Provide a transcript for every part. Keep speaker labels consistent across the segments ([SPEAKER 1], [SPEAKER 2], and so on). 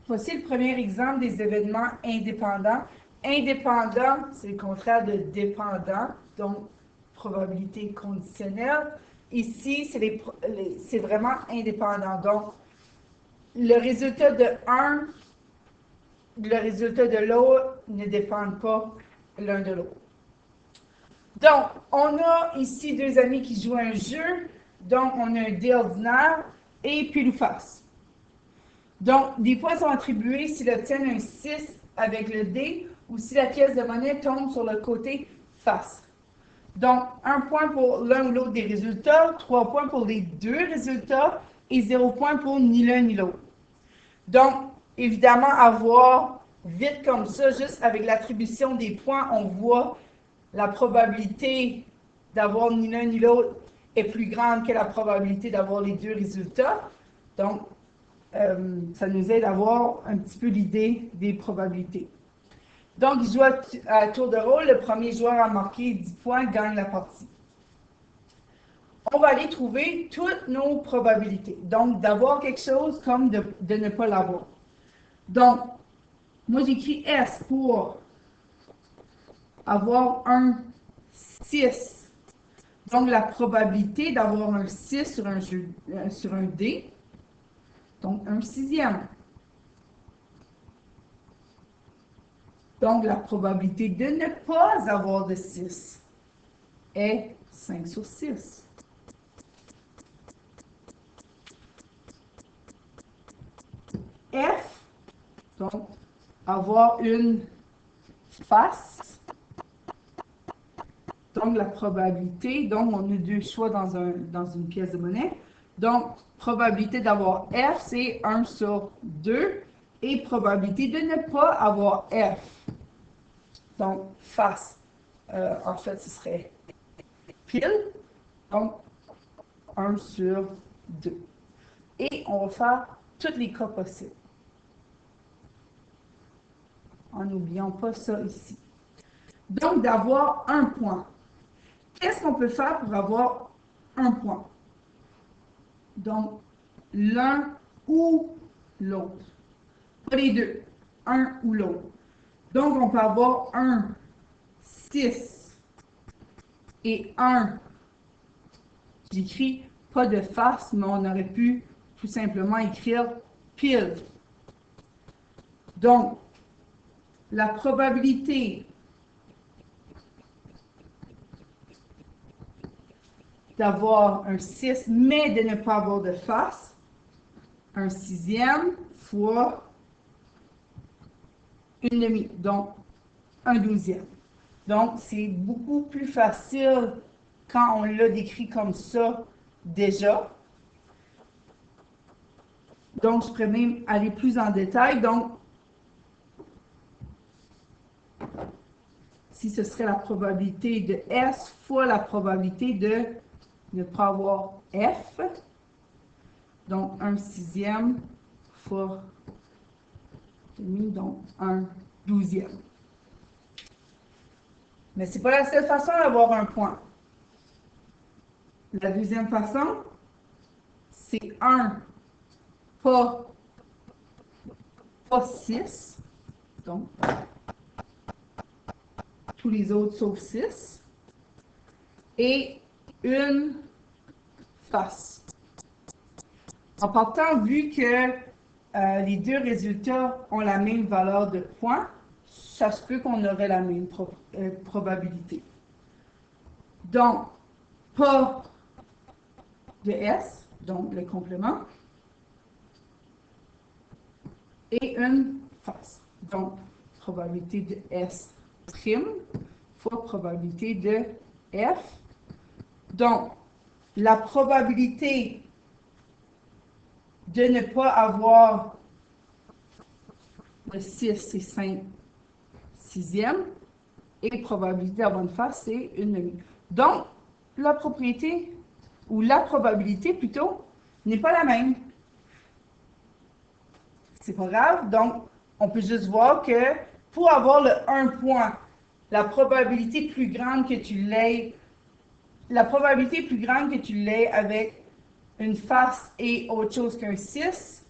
[SPEAKER 1] Voici le premier exemple des événements indépendants. Indépendant, c'est le contraire de dépendant, donc probabilité conditionnelle. Ici, c'est vraiment indépendant. Donc, le résultat de un, le résultat de l'autre ne dépendent pas l'un de l'autre. Donc, on a ici deux amis qui jouent un jeu. Donc, on a un dé ordinaire et pile ou face. Donc, des points sont attribués s'ils obtiennent un 6 avec le dé ou si la pièce de monnaie tombe sur le côté face. Donc, 1 point pour l'un ou l'autre des résultats, 3 points pour les deux résultats et 0 point pour ni l'un ni l'autre. Donc, évidemment, à voir vite comme ça, juste avec l'attribution des points, on voit la probabilité d'avoir ni l'un ni l'autre est plus grande que la probabilité d'avoir les deux résultats. Donc, ça nous aide à avoir un petit peu l'idée des probabilités. Donc, il joue à tour de rôle. Le premier joueur à marquer 10 points gagne la partie. On va aller trouver toutes nos probabilités. Donc, d'avoir quelque chose comme de ne pas l'avoir. Donc, moi, j'écris S pour avoir un 6. Donc, la probabilité d'avoir un 6 sur un dé, donc un sixième. Donc, la probabilité de ne pas avoir de 6 est 5 sur 6. F, donc, avoir une face. Donc, la probabilité, donc, on a deux choix dans une pièce de monnaie. Donc, probabilité d'avoir F, c'est 1 sur 2. Et probabilité de ne pas avoir F. Donc, face. En fait, ce serait pile. Donc, 1 sur 2. Et on va faire tous les cas possibles. En n'oubliant pas ça ici. Donc, d'avoir un point. Qu'est-ce qu'on peut faire pour avoir un point? Donc, l'un ou l'autre. Pas les deux. Un ou l'autre. Donc, on peut avoir un 6 et un. J'écris pas de face, mais on aurait pu tout simplement écrire pile. Donc, la probabilité d'avoir un 6, mais de ne pas avoir de face, un sixième fois une demi, donc un douzième. Donc, c'est beaucoup plus facile quand on l'a décrit comme ça déjà. Donc, je pourrais même aller plus en détail. Donc, si ce serait la probabilité de S fois la probabilité de ne pas avoir F, donc un sixième fois demi, donc un douzième. Mais ce n'est pas la seule façon d'avoir un point. La deuxième façon, c'est 1, pas 6, donc tous les autres sauf 6, et une face. En partant, vu que les deux résultats ont la même valeur de points, ça se peut qu'on aurait la même probabilité. Donc, pas de S, donc le complément, et une face. Donc, probabilité de S' fois probabilité de F. Donc, la probabilité de ne pas avoir le 6, c'est 5 sixièmes. Et probabilité d'avoir une face, c'est une demi. Donc, la propriété, ou la probabilité plutôt, n'est pas la même. C'est pas grave. Donc, on peut juste voir que pour avoir le 1 point, la probabilité plus grande que tu l'aies, avec une face et autre chose qu'un 6,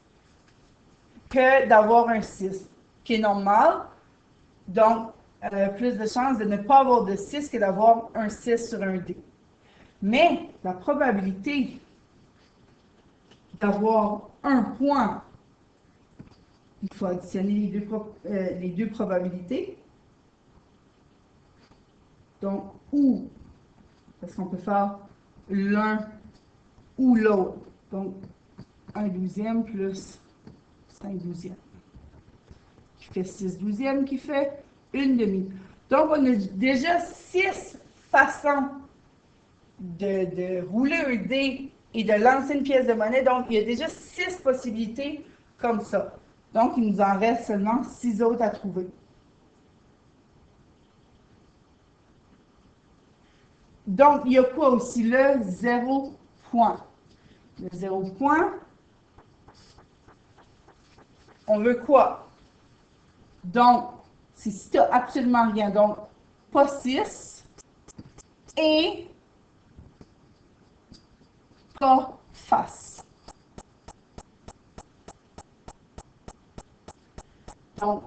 [SPEAKER 1] que d'avoir un 6, qui est normal. Donc, plus de chances de ne pas avoir de 6 que d'avoir un 6 sur un dé. Mais la probabilité d'avoir un point, il faut additionner les deux probabilités. Donc, ou, parce qu'on peut faire l'un ou l'autre. Donc, 1/12 plus 5/12, qui fait 6/12, qui fait 1/2. Donc, on a déjà 6 façons de rouler un dé et de lancer une pièce de monnaie. Donc, il y a déjà 6 possibilités comme ça. Donc, il nous en reste seulement 6 autres à trouver. Donc, il y a quoi aussi? Le 0 point. Le 0 point, on veut quoi? Donc, c'est si tu n'as absolument rien. Donc, pas 6 et pas face. Donc,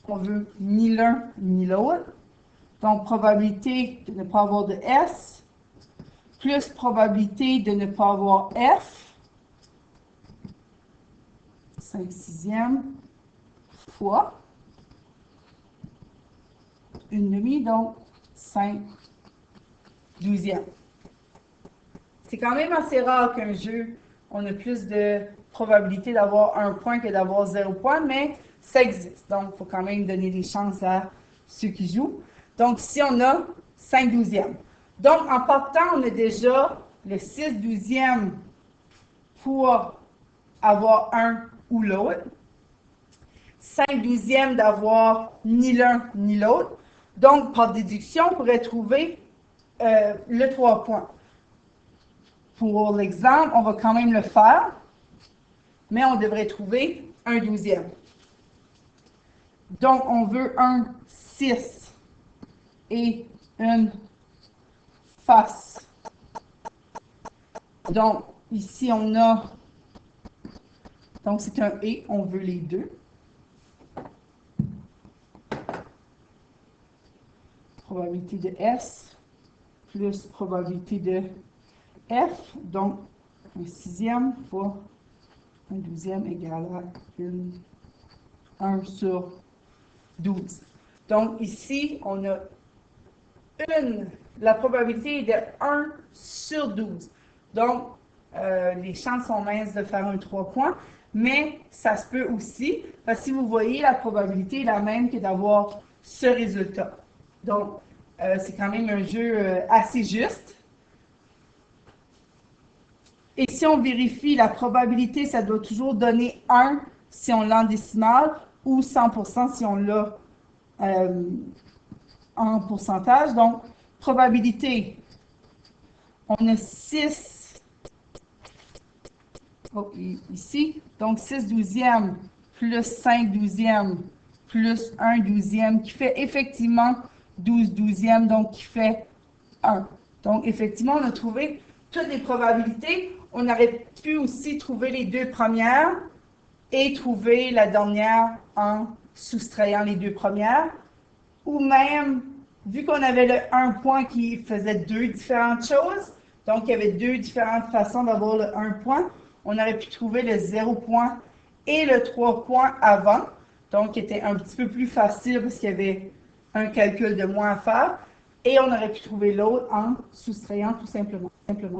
[SPEAKER 1] on veut ni l'un ni l'autre. Donc, probabilité de ne pas avoir de S, plus probabilité de ne pas avoir F, 5/6 fois 1/2, donc 5/12. C'est quand même assez rare qu'un jeu, on a plus de probabilité d'avoir un point que d'avoir 0 point, mais ça existe. Donc, il faut quand même donner des chances à ceux qui jouent. Donc, ici, on a 5/12. Donc, en partant, on a déjà le 6/12 pour avoir un ou l'autre. 5/12 d'avoir ni l'un ni l'autre. Donc, par déduction, on pourrait trouver le 3 points. Pour l'exemple, on va quand même le faire, mais on devrait trouver 1/12. Donc, on veut un 6 et une face. Donc, ici, on a... Donc, c'est un et, on veut les deux. Probabilité de S plus probabilité de F. Donc, 1/6 fois 1/12 égale à 1 sur 12. Donc, ici, on a la probabilité est de 1 sur 12. Donc, les chances sont minces de faire un 3 points, mais ça se peut aussi, parce que si vous voyez, la probabilité est la même que d'avoir ce résultat. Donc, c'est quand même un jeu assez juste. Et si on vérifie la probabilité, ça doit toujours donner 1 si on l'a en décimale ou 100% si on l'a en pourcentage. Donc, probabilité, on a 6 ici. Donc, 6/12 plus 5/12 plus 1/12 qui fait effectivement 12/12, donc qui fait 1. Donc, effectivement, on a trouvé toutes les probabilités. On aurait pu aussi trouver les deux premières et trouver la dernière en soustrayant les deux premières. Ou même, vu qu'on avait le 1 point qui faisait deux différentes choses, donc il y avait deux différentes façons d'avoir le 1 point, on aurait pu trouver le 0 point et le 3 points avant, donc qui était un petit peu plus facile parce qu'il y avait un calcul de moins à faire, et on aurait pu trouver l'autre en soustrayant tout simplement.